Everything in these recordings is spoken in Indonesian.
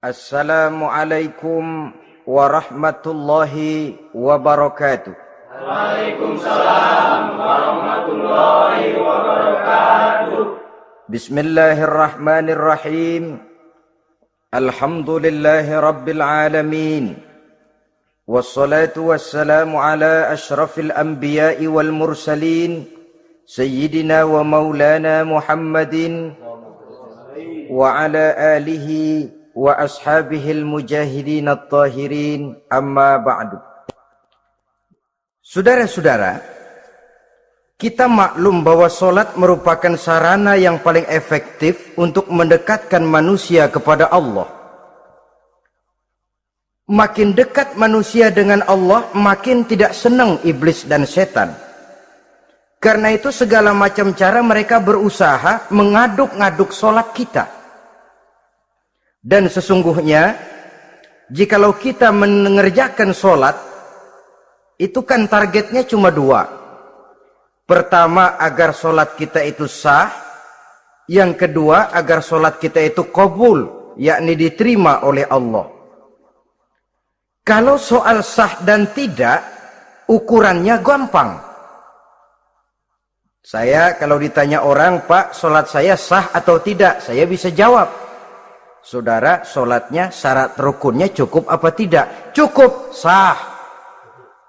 Assalamualaikum warahmatullahi wabarakatuh. Waalaikumsalam warahmatullahi wabarakatuh. Bismillahirrahmanirrahim. Alhamdulillahi rabbil alamin. Wassalatu wassalamu ala ashrafil anbiya'i wal mursalin. Sayyidina wa maulana Muhammadin wa ala alihi wa ashabihil mujahidin at-tahirin, amma ba'du. Saudara-saudara, kita maklum bahwa solat merupakan sarana yang paling efektif untuk mendekatkan manusia kepada Allah. Makin dekat manusia dengan Allah, makin tidak senang iblis dan setan. Karena itu segala macam cara mereka berusaha mengaduk-ngaduk solat kita. Dan sesungguhnya, jikalau kita mengerjakan solat, itu kan targetnya cuma dua. Pertama, agar solat kita itu sah. Yang kedua, agar solat kita itu qabul, yakni diterima oleh Allah. Kalau soal sah dan tidak, ukurannya gampang. Saya kalau ditanya orang, Pak, solat saya sah atau tidak? Saya bisa jawab. Saudara, solatnya syarat rukunnya cukup apa tidak? Cukup, sah.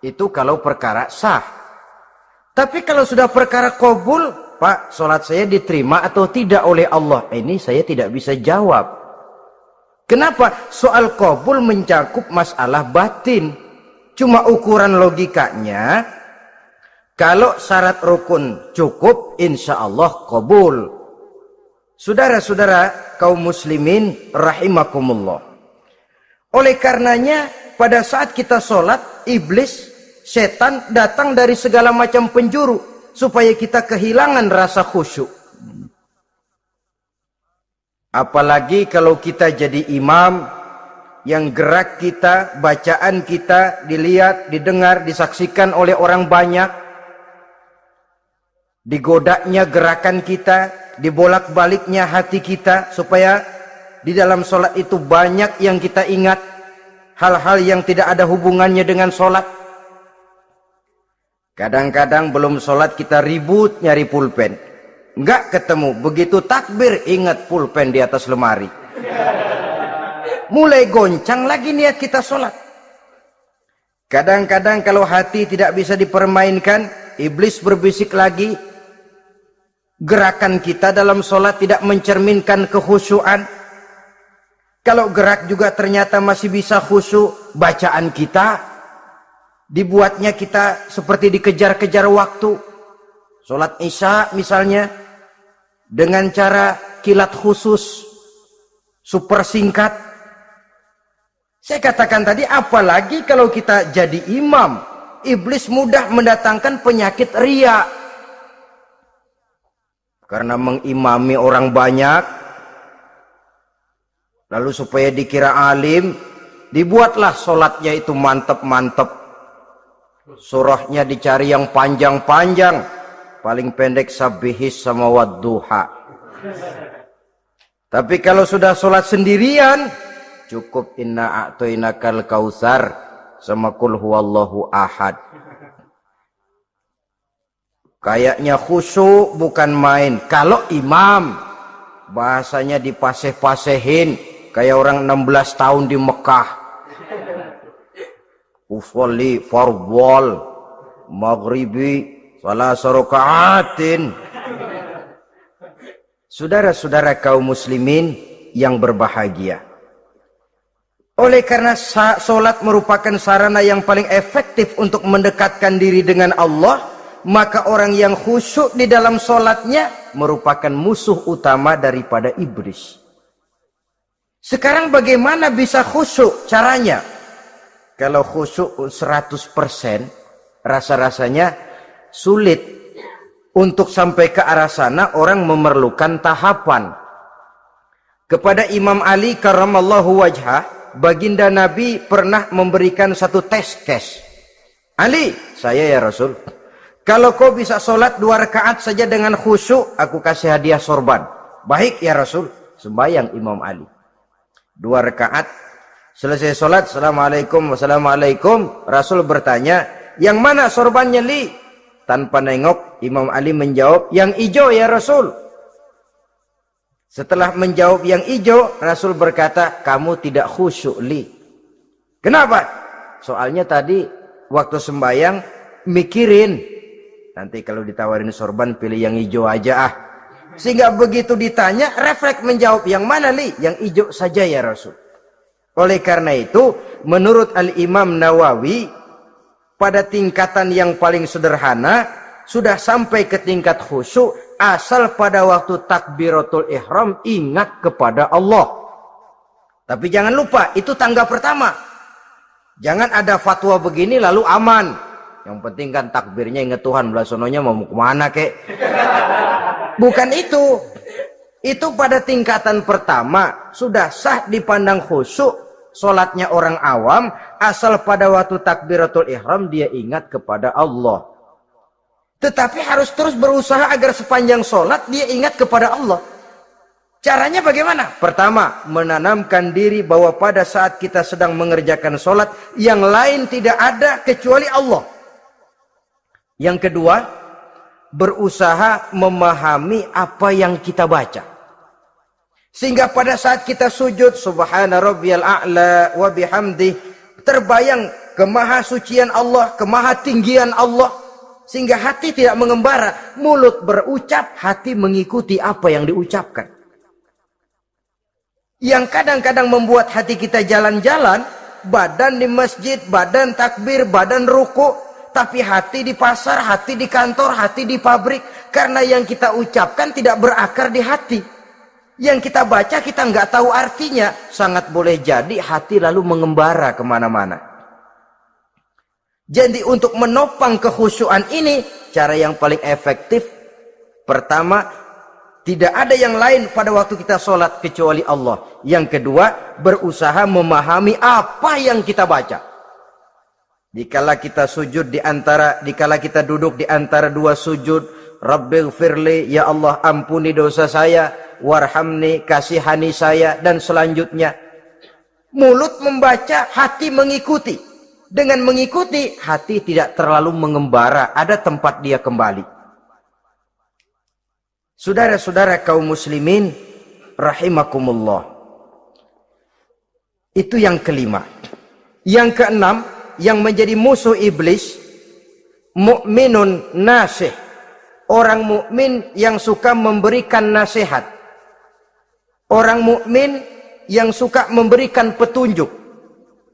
Itu kalau perkara sah. Tapi kalau sudah perkara qabul, Pak, solat saya diterima atau tidak oleh Allah? Ini saya tidak bisa jawab. Kenapa? Soal qabul mencakup masalah batin. Cuma ukuran logikanya, kalau syarat rukun cukup, insya Allah qabul. Saudara-saudara kaum muslimin rahimakumullah. Oleh karenanya, pada saat kita sholat, iblis, setan datang dari segala macam penjuru supaya kita kehilangan rasa khusyuk. Apalagi kalau kita jadi imam yang gerak kita, bacaan kita dilihat, didengar, disaksikan oleh orang banyak. Digodanya gerakan kita, dibolak-baliknya hati kita, supaya di dalam sholat itu banyak yang kita ingat, hal-hal yang tidak ada hubungannya dengan sholat. Kadang-kadang belum sholat kita ribut nyari pulpen, nggak ketemu, begitu takbir ingat pulpen di atas lemari. Mulai goncang lagi niat kita sholat. Kadang-kadang kalau hati tidak bisa dipermainkan, iblis berbisik lagi. Gerakan kita dalam sholat tidak mencerminkan kekhusyuan. Kalau gerak juga ternyata masih bisa khusyuk, bacaan kita dibuatnya kita seperti dikejar-kejar waktu. Sholat isya misalnya, dengan cara kilat khusus, super singkat. Saya katakan tadi, apalagi kalau kita jadi imam, iblis mudah mendatangkan penyakit riya. Karena mengimami orang banyak, lalu supaya dikira alim, dibuatlah sholatnya itu mantep-mantep. Surahnya dicari yang panjang-panjang, paling pendek sabihis sama wadduha. Tapi kalau sudah sholat sendirian, cukup inna a'toinakal kausar sama kul huwallahu ahad. Kayaknya khusyuk bukan main. Kalau imam, bahasanya dipaseh-pasehin kayak orang 16 tahun di Mekah. Usolli fardhol maghribi salah rakaatin. Saudara-saudara kaum muslimin yang berbahagia. Oleh karena solat merupakan sarana yang paling efektif untuk mendekatkan diri dengan Allah, maka orang yang khusyuk di dalam solatnya merupakan musuh utama daripada iblis. Sekarang bagaimana bisa khusyuk caranya? Kalau khusyuk 100%, rasa-rasanya sulit. Untuk sampai ke arah sana orang memerlukan tahapan. Kepada Imam Ali karramallahu wajhah, baginda Nabi pernah memberikan satu tes. Ali, saya ya Rasul, kalau kau bisa sholat 2 rakaat saja dengan khusyuk, aku kasih hadiah sorban. Baik ya Rasul. Sembahyang Imam Ali. 2 rakaat. Selesai sholat, assalamualaikum, wassalamualaikum. Rasul bertanya, yang mana sorbannya li? Tanpa nengok, Imam Ali menjawab, yang hijau ya Rasul. Setelah menjawab yang hijau, Rasul berkata, kamu tidak khusyuk li. Kenapa? Soalnya tadi waktu sembahyang mikirin, nanti kalau ditawarin sorban pilih yang hijau aja ah. Sehingga begitu ditanya, refleks menjawab, yang mana li? Yang hijau saja ya Rasul. Oleh karena itu, menurut Al-Imam Nawawi, pada tingkatan yang paling sederhana, sudah sampai ke tingkat khusyuk, asal pada waktu takbiratul ihram ingat kepada Allah. Tapi jangan lupa, itu tangga pertama. Jangan ada fatwa begini lalu aman. Yang penting kan takbirnya ingat Tuhan, belasononya mau kemana kek. Bukan itu. Itu pada tingkatan pertama, sudah sah dipandang khusyuk. Solatnya orang awam, asal pada waktu takbiratul ihram dia ingat kepada Allah. Tetapi harus terus berusaha agar sepanjang solat dia ingat kepada Allah. Caranya bagaimana? Pertama, menanamkan diri bahwa pada saat kita sedang mengerjakan solat, yang lain tidak ada kecuali Allah. Yang kedua, berusaha memahami apa yang kita baca. Sehingga pada saat kita sujud, subhana rabbiyal a'la wa bihamdih, terbayang kemahasucian Allah, kemahatinggian Allah. Sehingga hati tidak mengembara, mulut berucap, hati mengikuti apa yang diucapkan. Yang kadang-kadang membuat hati kita jalan-jalan, badan di masjid, badan takbir, badan ruku, tapi hati di pasar, hati di kantor, hati di pabrik. Karena yang kita ucapkan tidak berakar di hati. Yang kita baca kita nggak tahu artinya, sangat boleh jadi hati lalu mengembara kemana-mana. Jadi untuk menopang kekhusyuan ini, cara yang paling efektif, pertama, tidak ada yang lain pada waktu kita sholat kecuali Allah. Yang kedua, berusaha memahami apa yang kita baca. Dikala kita sujud dikala kita duduk di antara dua sujud, Rabbighfirli, ya Allah ampuni dosa saya, warhamni, kasihani saya, dan selanjutnya. Mulut membaca, hati mengikuti. Dengan mengikuti, hati tidak terlalu mengembara, ada tempat dia kembali. Saudara-saudara kaum muslimin rahimakumullah. Itu yang kelima. Yang keenam, yang menjadi musuh iblis, mukminun nasih. Orang mukmin yang suka memberikan nasihat. Orang mukmin yang suka memberikan petunjuk.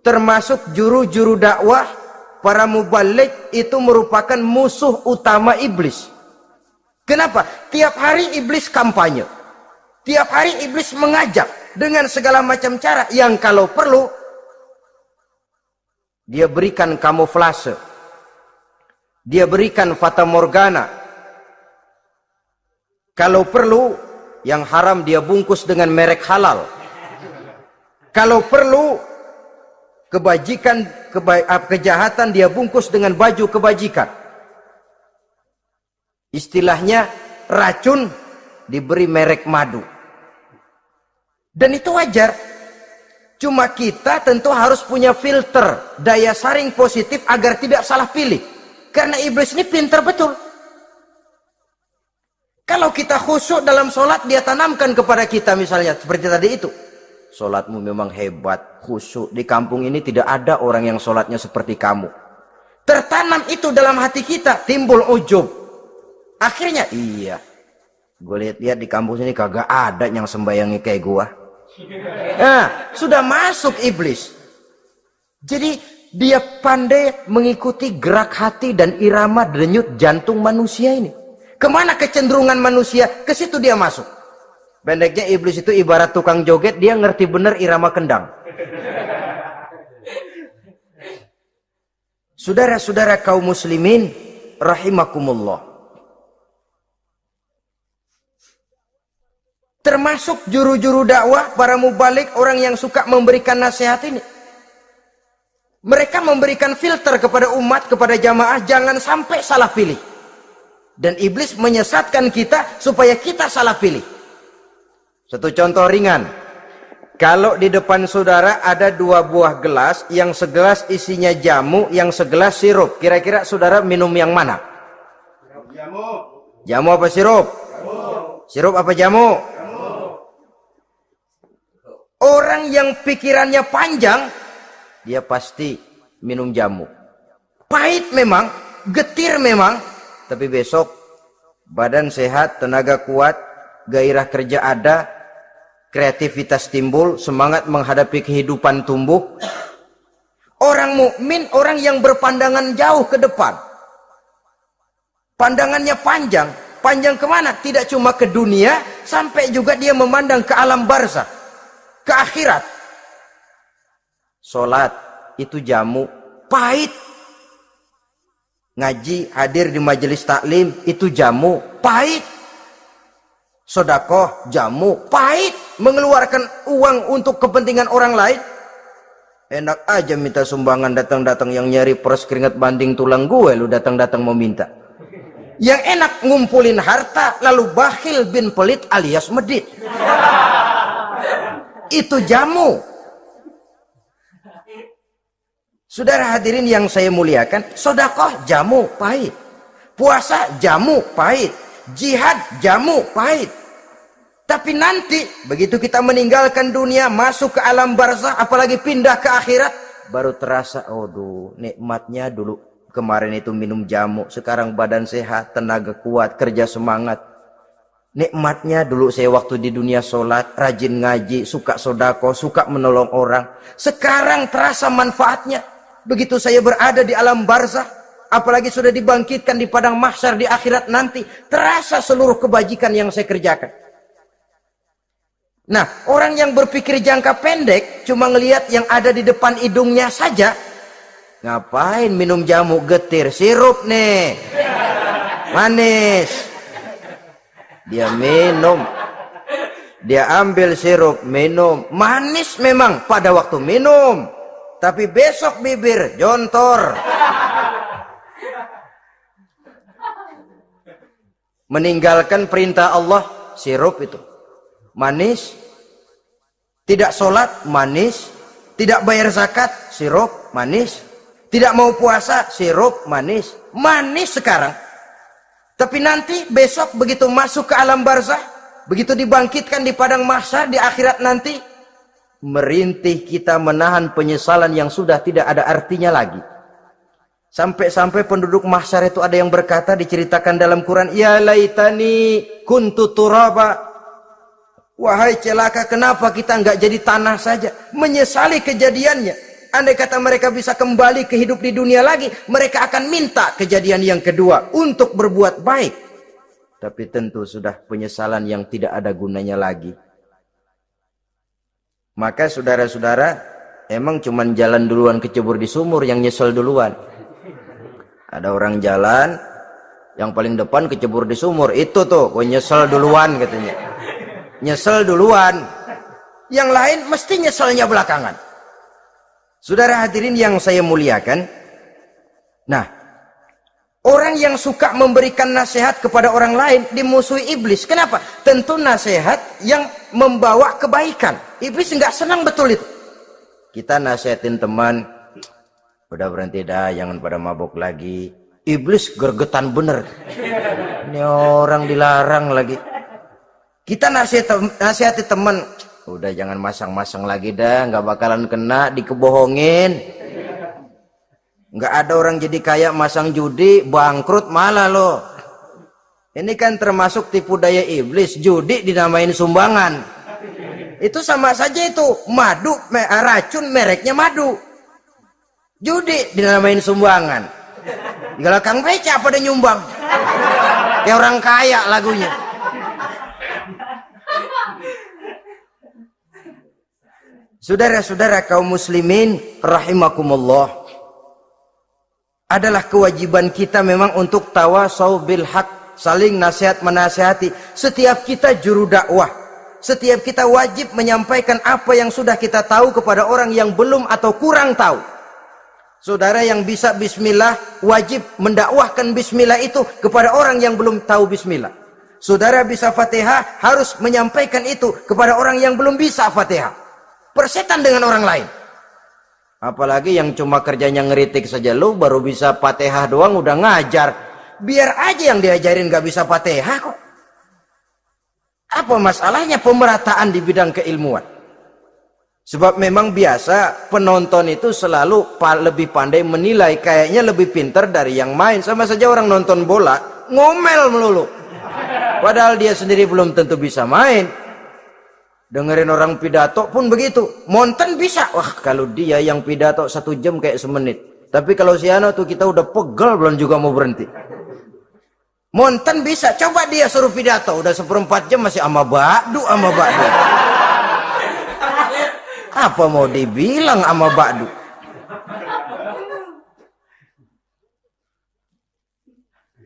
Termasuk juru-juru dakwah, para mubaligh itu merupakan musuh utama iblis. Kenapa? Tiap hari iblis kampanye. Tiap hari iblis mengajak dengan segala macam cara yang kalau perlu dia berikan kamuflase. Dia berikan fata morgana. Kalau perlu, yang haram dia bungkus dengan merek halal. Kalau perlu, kejahatan dia bungkus dengan baju kebajikan. Istilahnya, racun diberi merek madu. Dan itu wajar. Cuma kita tentu harus punya filter, daya saring positif agar tidak salah pilih. Karena iblis ini pintar betul. Kalau kita khusyuk dalam sholat, dia tanamkan kepada kita misalnya seperti tadi itu. Sholatmu memang hebat, khusyuk. Di kampung ini tidak ada orang yang sholatnya seperti kamu. Tertanam itu dalam hati kita, timbul ujub. Akhirnya, iya. Gue lihat-lihat di kampung sini kagak ada yang sembayangi kayak gua. Nah, sudah masuk iblis. Jadi, dia pandai mengikuti gerak hati dan irama denyut jantung manusia ini. Kemana kecenderungan manusia, ke situ dia masuk. Pendeknya iblis itu ibarat tukang joget, dia ngerti benar irama kendang. Saudara-saudara kaum muslimin rahimakumullah. Termasuk juru-juru dakwah, para mubaligh, orang yang suka memberikan nasihat ini. Mereka memberikan filter kepada umat, kepada jamaah, jangan sampai salah pilih. Dan iblis menyesatkan kita supaya kita salah pilih. Satu contoh ringan. Kalau di depan saudara ada 2 buah gelas, yang segelas isinya jamu, yang segelas sirup. Kira-kira saudara minum yang mana? Jamu. Jamu apa sirup? Jamu. Sirup apa jamu? Jamu. Orang yang pikirannya panjang, dia pasti minum jamu. Pahit memang, getir memang, tapi besok badan sehat, tenaga kuat, gairah kerja ada, kreativitas timbul, semangat menghadapi kehidupan tumbuh. Orang mukmin, orang yang berpandangan jauh ke depan. Pandangannya panjang. Panjang kemana? Tidak cuma ke dunia, sampai juga dia memandang ke alam barzakh, ke akhirat. Sholat itu jamu, pahit. Ngaji, hadir di majelis taklim, itu jamu, pahit. Sedekah, jamu, pahit. Mengeluarkan uang untuk kepentingan orang lain, enak aja minta sumbangan, datang-datang yang nyari peres keringat banding tulang gue, lu datang-datang mau minta. Yang enak ngumpulin harta, lalu bakhil bin pelit alias medit. Itu jamu. Saudara hadirin yang saya muliakan, sedekah jamu, pahit. Puasa jamu, pahit. Jihad jamu, pahit. Tapi nanti begitu kita meninggalkan dunia, masuk ke alam barzakh, apalagi pindah ke akhirat, baru terasa, aduh, nikmatnya dulu kemarin itu minum jamu, sekarang badan sehat, tenaga kuat, kerja semangat. Nikmatnya dulu saya waktu di dunia sholat, rajin ngaji, suka sodako, suka menolong orang. Sekarang terasa manfaatnya. Begitu saya berada di alam barzakh, apalagi sudah dibangkitkan di padang mahsyar di akhirat nanti, terasa seluruh kebajikan yang saya kerjakan. Nah, orang yang berpikir jangka pendek, cuma ngelihat yang ada di depan hidungnya saja. Ngapain minum jamu getir? Sirup nih, manis. Dia minum, dia ambil sirup, minum. Manis memang pada waktu minum, tapi besok bibir jontor. Meninggalkan perintah Allah, sirup itu manis. Tidak sholat, manis. Tidak bayar zakat, sirup, manis. Tidak mau puasa, sirup, manis. Manis sekarang. Tapi nanti besok begitu masuk ke alam barzakh, begitu dibangkitkan di padang mahsyar di akhirat nanti, merintih kita menahan penyesalan yang sudah tidak ada artinya lagi. Sampai-sampai penduduk mahsyar itu ada yang berkata, diceritakan dalam Quran, ya laitani kuntu turaba. Wahai celaka, kenapa kita nggak jadi tanah saja? Menyesali kejadiannya. Andai kata mereka bisa kembali ke hidup di dunia lagi, mereka akan minta kejadian yang kedua untuk berbuat baik. Tapi tentu sudah penyesalan yang tidak ada gunanya lagi. Maka saudara-saudara, emang cuman jalan duluan kecebur di sumur yang nyesel duluan. Ada orang jalan, yang paling depan kecebur di sumur, itu tuh, gue nyesel duluan katanya. Nyesel duluan. Yang lain mesti nyeselnya belakangan. Saudara hadirin yang saya muliakan. Nah, orang yang suka memberikan nasihat kepada orang lain dimusuhi iblis. Kenapa? Tentu nasihat yang membawa kebaikan. Iblis nggak senang betul itu. Kita nasihatin teman, udah berhenti dah, jangan pada mabok lagi. Iblis gergetan bener. Ini orang dilarang lagi. Kita nasihati teman, udah jangan masang-masang lagi dah, nggak bakalan kena, dikebohongin. Nggak ada orang jadi kaya masang judi, bangkrut malah loh. Ini kan termasuk tipu daya iblis, judi dinamain sumbangan. Itu sama saja itu, madu, racun mereknya madu. Judi dinamain sumbangan. Kalau Kang Beca pada nyumbang. Kayak orang kaya lagunya. Saudara-saudara kaum muslimin rahimakumullah, adalah kewajiban kita memang untuk tawasau bil haq, saling nasihat menasihati. Setiap kita juru dakwah, setiap kita wajib menyampaikan apa yang sudah kita tahu kepada orang yang belum atau kurang tahu. Saudara yang bisa bismillah wajib mendakwahkan bismillah itu kepada orang yang belum tahu bismillah. Saudara bisa Fatihah harus menyampaikan itu kepada orang yang belum bisa Fatihah. persetan dengan orang lain. Apalagi yang cuma kerjanya ngeritik saja, lu baru bisa Fatihah doang udah ngajar. Biar aja yang diajarin gak bisa Fatihah kok. Apa masalahnya pemerataan di bidang keilmuan? Sebab memang biasa penonton itu selalu lebih pandai menilai, kayaknya lebih pintar dari yang main. Sama saja orang nonton bola ngomel melulu, padahal dia sendiri belum tentu bisa main. Dengerin orang pidato pun begitu, monten bisa. Wah, kalau dia yang pidato 1 jam kayak semenit. Tapi kalau si Ano tuh kita udah pegel belum juga mau berhenti. Monten bisa, coba dia suruh pidato udah 1/4 jam masih ama ba'du. Apa mau dibilang ama ba'du?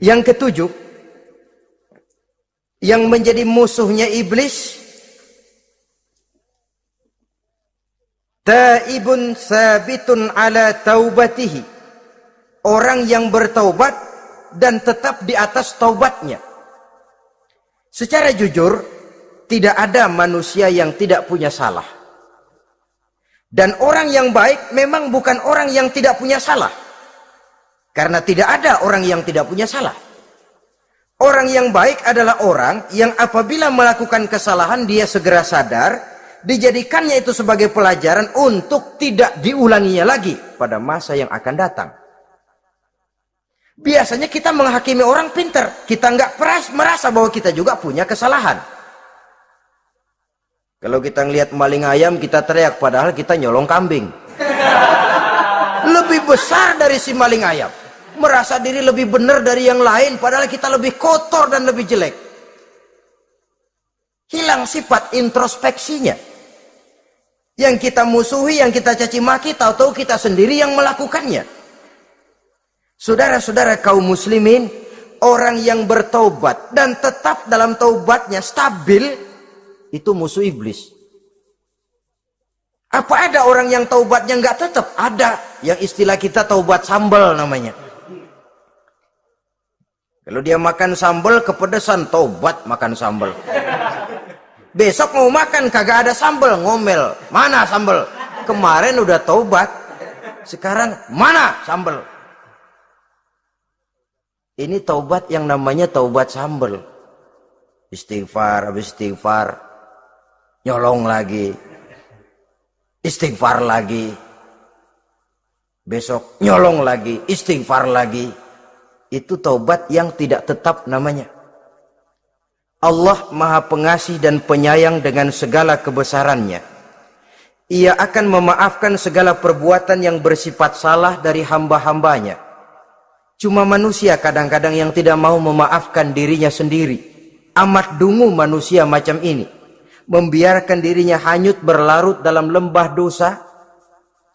Yang ketujuh, yang menjadi musuhnya iblis, taibun sabitun ala taubatihi, orang yang bertaubat dan tetap di atas taubatnya. Secara jujur, tidak ada manusia yang tidak punya salah. Dan orang yang baik memang bukan orang yang tidak punya salah. Karena tidak ada orang yang tidak punya salah. Orang yang baik adalah orang yang apabila melakukan kesalahan dia segera sadar, dijadikannya itu sebagai pelajaran untuk tidak diulanginya lagi pada masa yang akan datang. Biasanya kita menghakimi orang pintar, kita nggak merasa bahwa kita juga punya kesalahan. Kalau kita ngelihat maling ayam kita teriak, padahal kita nyolong kambing. Lebih besar dari si maling ayam, merasa diri lebih benar dari yang lain, padahal kita lebih kotor dan lebih jelek. Hilang sifat introspeksinya. Yang kita musuhi, yang kita caci maki, tahu-tahu kita sendiri yang melakukannya. Saudara-saudara kaum muslimin, orang yang bertaubat dan tetap dalam taubatnya stabil, itu musuh iblis. Apa ada orang yang taubatnya nggak tetap? Ada. Yang istilah kita taubat sambal namanya. Kalau dia makan sambal kepedesan, taubat makan sambal. Besok mau makan kagak ada sambal, ngomel. Mana sambal? Kemarin udah taubat, sekarang mana sambal? Ini taubat yang namanya taubat sambal. Istighfar, habis istighfar nyolong lagi, istighfar lagi, besok nyolong lagi, istighfar lagi. Itu taubat yang tidak tetap namanya. Allah Maha Pengasih dan Penyayang dengan segala kebesarannya. Ia akan memaafkan segala perbuatan yang bersifat salah dari hamba-hambanya. Cuma manusia kadang-kadang yang tidak mau memaafkan dirinya sendiri. Amat dungu manusia macam ini. Membiarkan dirinya hanyut berlarut dalam lembah dosa.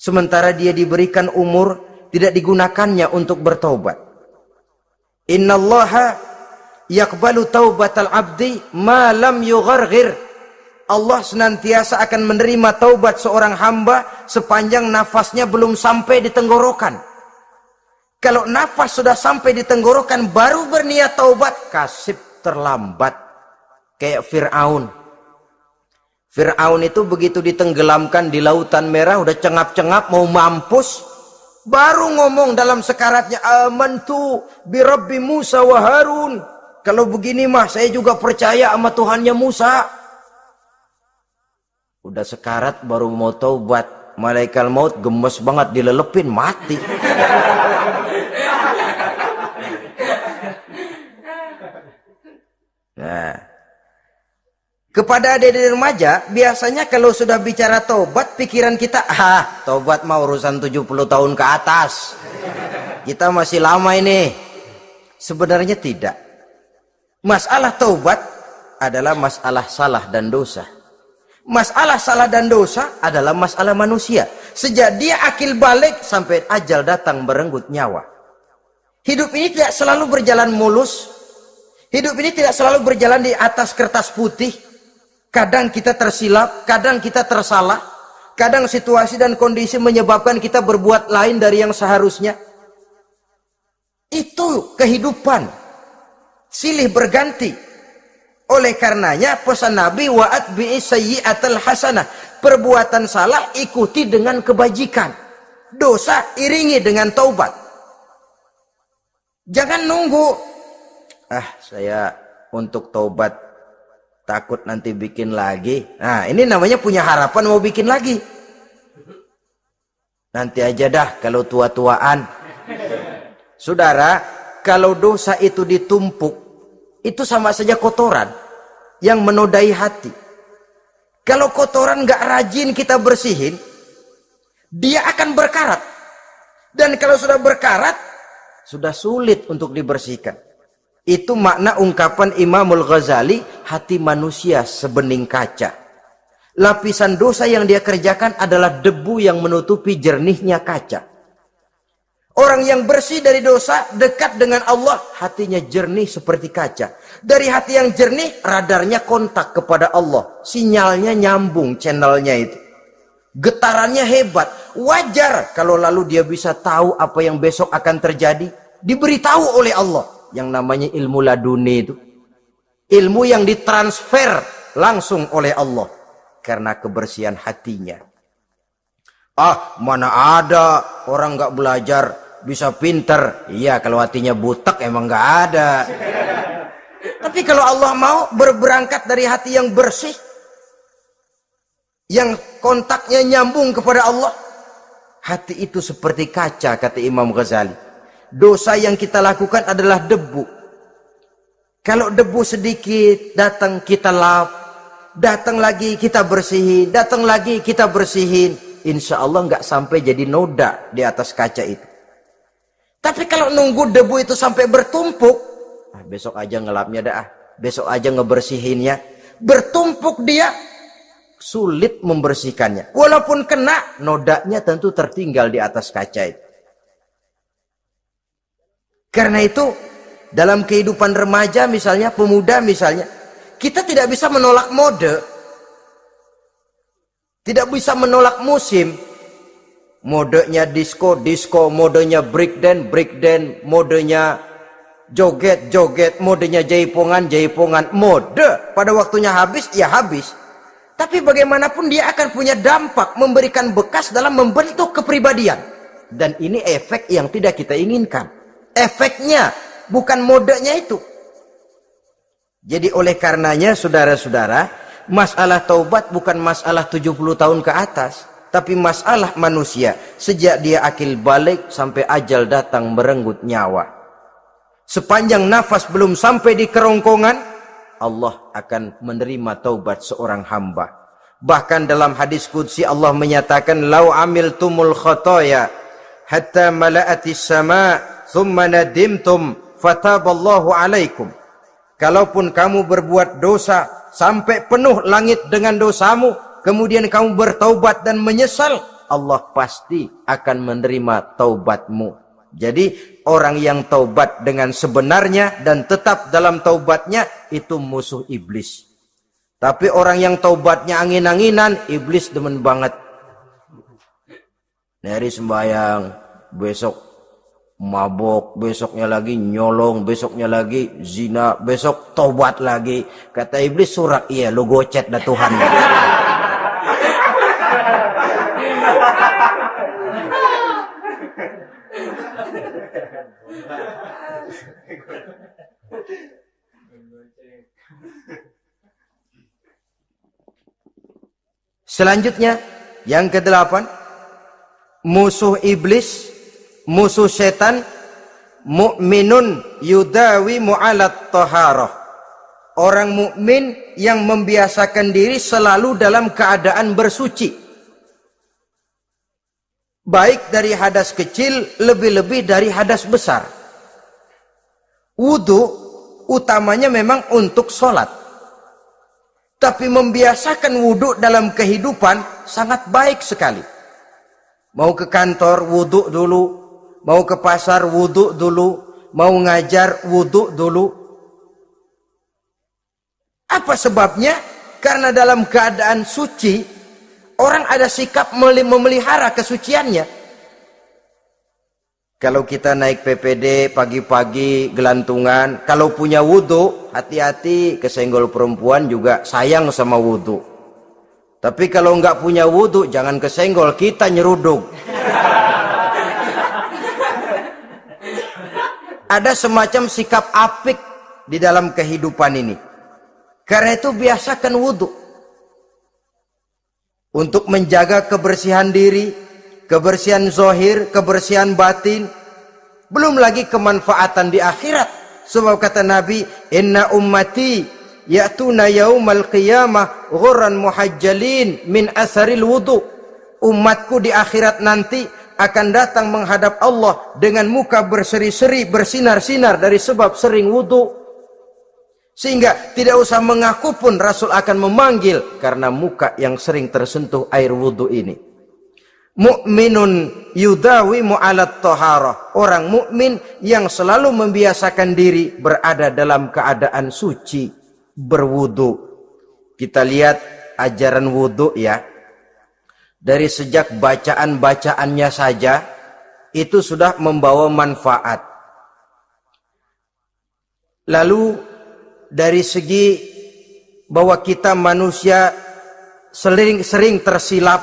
Sementara dia diberikan umur, tidak digunakannya untuk bertaubat. Innallaha yaqbalu taubatal abdi ma lam yugharghir. Allah senantiasa akan menerima taubat seorang hamba sepanjang nafasnya belum sampai di tenggorokan. Kalau nafas sudah sampai di tenggorokan baru berniat taubat, kasib terlambat. Kayak Fir'aun. Fir'aun itu begitu ditenggelamkan di Lautan Merah, udah cengap-cengap mau mampus, baru ngomong dalam sekaratnya, amantu bi Rabbi Musa wa Harun. Kalau begini mah saya juga percaya sama Tuhannya Musa. Udah sekarat baru mau taubat, malaikat maut gemes banget dilelepin, mati. Nah, kepada adik-adik remaja biasanya kalau sudah bicara taubat, pikiran kita, taubat mah urusan 70 tahun ke atas, kita masih lama ini. Sebenarnya tidak. Masalah taubat adalah masalah salah dan dosa. Masalah salah dan dosa adalah masalah manusia. Sejak dia akil balik sampai ajal datang merenggut nyawa. Hidup ini tidak selalu berjalan mulus. Hidup ini tidak selalu berjalan di atas kertas putih. Kadang kita tersilap, kadang kita tersalah. Kadang situasi dan kondisi menyebabkan kita berbuat lain dari yang seharusnya. Itu kehidupan. Silih berganti. Oleh karenanya pesan Nabi, wa'at bi'i sayyi'atal hasanah, Perbuatan salah ikuti dengan kebajikan. Dosa iringi dengan taubat. Jangan nunggu. Saya untuk taubat takut nanti bikin lagi. Nah, ini namanya punya harapan mau bikin lagi. Nanti aja dah kalau tua-tuaan. Saudara, kalau dosa itu ditumpuk, itu sama saja kotoran yang menodai hati. Kalau kotoran gak rajin kita bersihin, dia akan berkarat. Dan kalau sudah berkarat, sudah sulit untuk dibersihkan. Itu makna ungkapan Imamul Ghazali, hati manusia sebening kaca. Lapisan dosa yang dia kerjakan adalah debu yang menutupi jernihnya kaca. Orang yang bersih dari dosa, dekat dengan Allah, hatinya jernih seperti kaca. Dari hati yang jernih, radarnya kontak kepada Allah. Sinyalnya nyambung channelnya itu. Getarannya hebat. Wajar kalau lalu dia bisa tahu apa yang besok akan terjadi. Diberitahu oleh Allah. Yang namanya ilmu laduni itu. Ilmu yang ditransfer langsung oleh Allah. Karena kebersihan hatinya. Mana ada orang gak belajar bisa pinter. Iya, kalau hatinya butek emang gak ada. Tapi kalau Allah mau berberangkat dari hati yang bersih, yang kontaknya nyambung kepada Allah, hati itu seperti kaca, kata Imam Ghazali. Dosa yang kita lakukan adalah debu. Kalau debu sedikit datang kita lap, datang lagi kita bersihin, datang lagi kita bersihin, insya Allah nggak sampai jadi noda di atas kaca itu. Tapi kalau nunggu debu itu sampai bertumpuk, besok aja ngelapnya dah, besok aja ngebersihinnya, bertumpuk dia, sulit membersihkannya. Walaupun kena, nodanya tentu tertinggal di atas kaca itu. Karena itu, dalam kehidupan remaja misalnya, pemuda misalnya, kita tidak bisa menolak mode, tidak bisa menolak musim. Modenya disco, modenya breakdance, modenya joget, modenya jaipongan. Mode pada waktunya habis, ya habis. Tapi bagaimanapun dia akan punya dampak, memberikan bekas dalam membentuk kepribadian. Dan ini efek yang tidak kita inginkan. Efeknya, bukan modenya itu. Jadi oleh karenanya, saudara-saudara, masalah taubat bukan masalah 70 tahun ke atas. Tapi masalah manusia sejak dia akil balik sampai ajal datang merenggut nyawa. Sepanjang nafas belum sampai di kerongkongan, Allah akan menerima taubat seorang hamba. Bahkan dalam hadis qudsi Allah menyatakan, "Lau amiltumul khotoya hatta mala'atis sama, thumma nadimtum, fataballahu alaikum." Kalaupun kamu berbuat dosa sampai penuh langit dengan dosamu, kemudian kamu bertaubat dan menyesal, Allah pasti akan menerima taubatmu. Jadi orang yang taubat dengan sebenarnya dan tetap dalam taubatnya, itu musuh iblis. Tapi orang yang taubatnya angin-anginan, iblis demen banget. Hari sembahyang, besok mabok, besoknya lagi nyolong, besoknya lagi zina, besok taubat lagi. Kata iblis, surak, iya lu gocet dah Tuhan. Selanjutnya, yang ke-8, musuh iblis, musuh setan, mukminun yudawi mu'alat taharah. Orang mukmin yang membiasakan diri selalu dalam keadaan bersuci. Baik dari hadas kecil, lebih-lebih dari hadas besar. Wudu utamanya memang untuk sholat. Tapi membiasakan wudhu dalam kehidupan sangat baik sekali. Mau ke kantor, wudhu dulu. Mau ke pasar, wudhu dulu. Mau ngajar, wudhu dulu. Apa sebabnya? Karena dalam keadaan suci, orang ada sikap memelihara kesuciannya. Kalau kita naik PPD pagi-pagi gelantungan, kalau punya wudhu, hati-hati kesenggol perempuan juga sayang sama wudhu. Tapi kalau nggak punya wudhu, jangan kesenggol, kita nyeruduk. Ada semacam sikap apik di dalam kehidupan ini. Karena itu biasakan wudhu. Untuk menjaga kebersihan diri, kebersihan zahir, kebersihan batin. Belum lagi kemanfaatan di akhirat. Sebab kata Nabi, inna ummati ya'tuna yaumal qiyamah ghurran muhajjalin min asaril wudu. Umatku di akhirat nanti akan datang menghadap Allah dengan muka berseri-seri, bersinar-sinar dari sebab sering wudu. Sehingga tidak usah mengaku pun Rasul akan memanggil karena muka yang sering tersentuh air wudu ini. Mu'minun yudawimu alat toharah. Orang mukmin yang selalu membiasakan diri berada dalam keadaan suci, berwudu. Kita lihat ajaran wudu ya. Dari sejak bacaan-bacaannya saja itu sudah membawa manfaat. Lalu dari segi bahwa kita manusia sering tersilap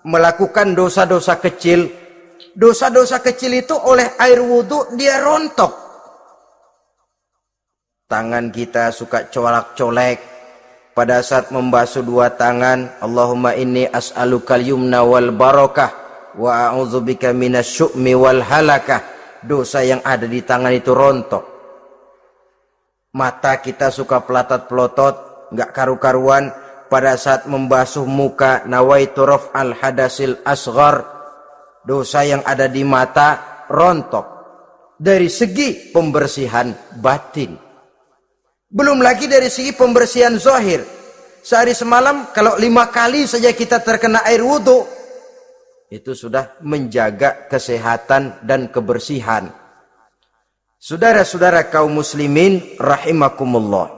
melakukan dosa-dosa kecil. Dosa-dosa kecil itu oleh air wudhu dia rontok. Tangan kita suka colak-colek pada saat membasuh dua tangan. Allahumma inni as'alukal yumna wal barakah wa a'udzubika minasyu'mi wal halakah. Dosa yang ada di tangan itu rontok. Mata kita suka pelotot-pelotot, nggak karu-karuan. Pada saat membasuh muka, nawaitu raf'al hadasil asghar, dosa yang ada di mata rontok. Dari segi pembersihan batin. Belum lagi dari segi pembersihan zahir. Sehari semalam kalau 5 kali saja kita terkena air wudhu, itu sudah menjaga kesehatan dan kebersihan. Saudara-saudara kaum muslimin rahimakumullah.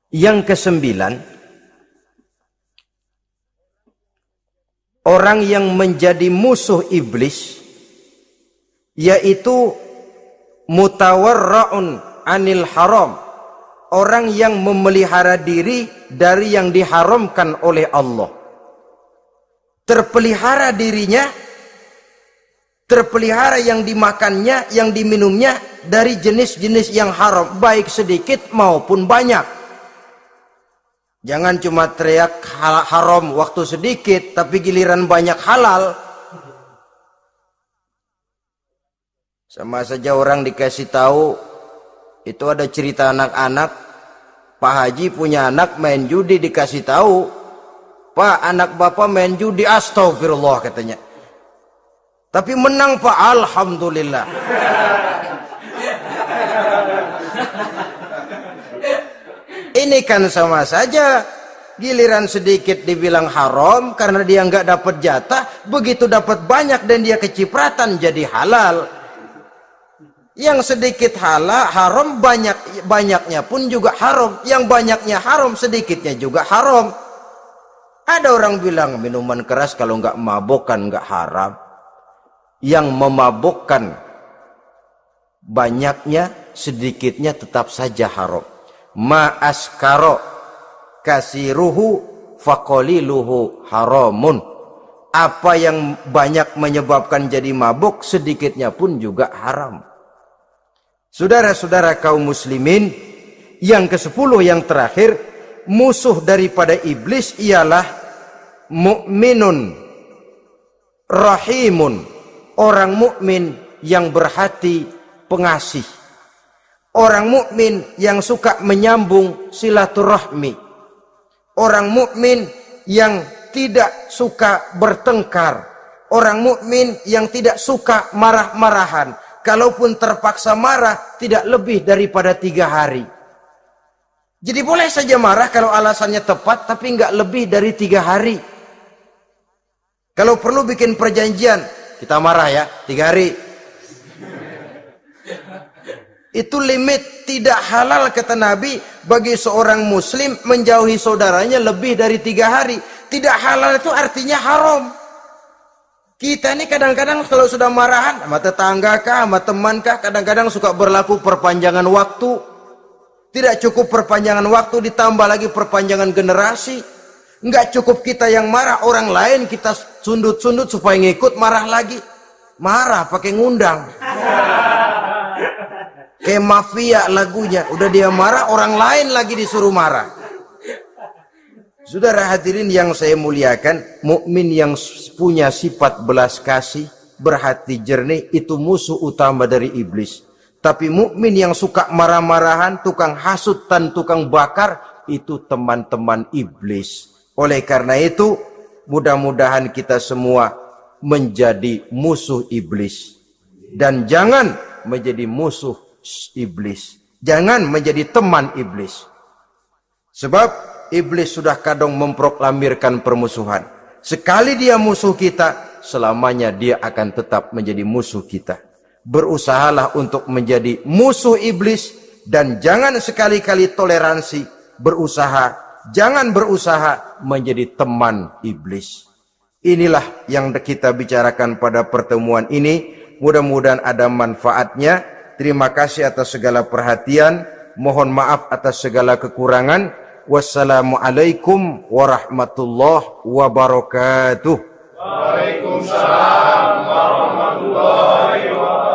Yang ke-9, orang yang menjadi musuh iblis yaitu mutawarra'un anil haram, orang yang memelihara diri dari yang diharamkan oleh Allah. Terpelihara dirinya, terpelihara yang dimakannya, yang diminumnya dari jenis-jenis yang haram, baik sedikit maupun banyak. Jangan cuma teriak haram waktu sedikit, tapi giliran banyak halal. Sama saja orang dikasih tahu, itu ada cerita anak-anak, Pak Haji punya anak main judi, dikasih tahu, Pak, anak bapak main judi, astagfirullah katanya. Tapi menang Pak, alhamdulillah. Ini kan sama saja, giliran sedikit dibilang haram karena dia nggak dapat jatah, begitu dapat banyak dan dia kecipratan jadi halal. Yang sedikit haram, banyaknya pun juga haram. Yang banyaknya haram, sedikitnya juga haram. Ada orang bilang minuman keras kalau nggak mabok kan nggak haram. Yang memabukkan banyaknya, sedikitnya tetap saja haram. Ma askaro kasiruhu faqaliluhu haramun. Apa yang banyak menyebabkan jadi mabuk, sedikitnya pun juga haram. Saudara-saudara kaum muslimin, yang ke-10 yang terakhir, musuh daripada iblis ialah mukminun rahimun, orang mukmin yang berhati pengasih. Orang mukmin yang suka menyambung silaturahmi. Orang mukmin yang tidak suka bertengkar. Orang mukmin yang tidak suka marah-marahan. Kalaupun terpaksa marah, tidak lebih daripada 3 hari. Jadi boleh saja marah kalau alasannya tepat, tapi nggak lebih dari 3 hari. Kalau perlu bikin perjanjian, kita marah ya 3 hari. Itu limit. Tidak halal kata Nabi bagi seorang muslim menjauhi saudaranya lebih dari 3 hari. Tidak halal itu artinya haram. Kita ini kadang-kadang kalau sudah marahan sama tetangga kah, sama teman kah, kadang-kadang suka berlaku perpanjangan waktu. Tidak cukup perpanjangan waktu, ditambah lagi perpanjangan generasi. Enggak cukup kita yang marah, orang lain kita sundut-sundut supaya ngikut marah lagi. Marah pakai ngundang. Kayak mafia lagunya, udah dia marah, orang lain lagi disuruh marah. Saudara hadirin yang saya muliakan, mukmin yang punya sifat belas kasih, berhati jernih, itu musuh utama dari iblis. Tapi mukmin yang suka marah-marahan, tukang hasut dan tukang bakar, itu teman-teman iblis. Oleh karena itu, mudah-mudahan kita semua menjadi musuh iblis. Dan jangan menjadi musuh iblis. Jangan menjadi teman iblis. Sebab iblis sudah kadang memproklamirkan permusuhan. Sekali dia musuh kita, selamanya dia akan tetap menjadi musuh kita. Berusahalah untuk menjadi musuh iblis dan jangan sekali-kali toleransi. Jangan berusaha menjadi teman iblis. Inilah yang kita bicarakan pada pertemuan ini. Mudah-mudahan ada manfaatnya. Terima kasih atas segala perhatian. Mohon maaf atas segala kekurangan. Wassalamualaikum warahmatullahi wabarakatuh. Waalaikumsalam warahmatullahi wabarakatuh.